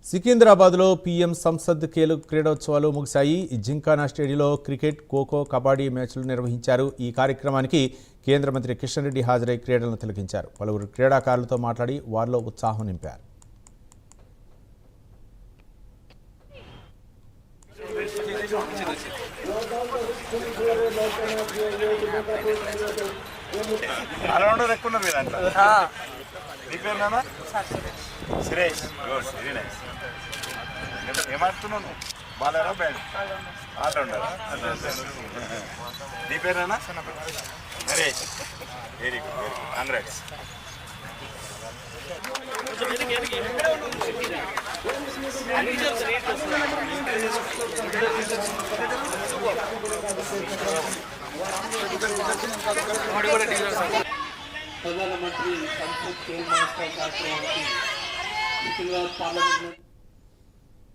సికింద్రాబాద్లో పీఎం సంసద్ క్రీడోత్సవాలు ముగిశాయి. జింకానా స్టేడియంలో క్రికెట్, ఖోఖో, కబడ్డీ మ్యాచ్లు నిర్వహించారు. ఈ కార్యక్రమానికి కేంద్ర మంత్రి కిషన్ రెడ్డి హాజరై క్రీడలను తిలకించారు. పలువురు క్రీడాకారులతో మాట్లాడి వారిలో ఉత్సాహం నింపారు. Suresh good very nice. ఏమాడుతున్నావు? బాలరా బ్యాడ్? ఆల్రౌండరా? నీ పేరేనా? Naresh. Very good very good. Congrats. ప్రధానమంత్రి సంసద్ కేంద్ర కార్యక్రమానికి సికింద్రాబాద్ పార్లమెంట్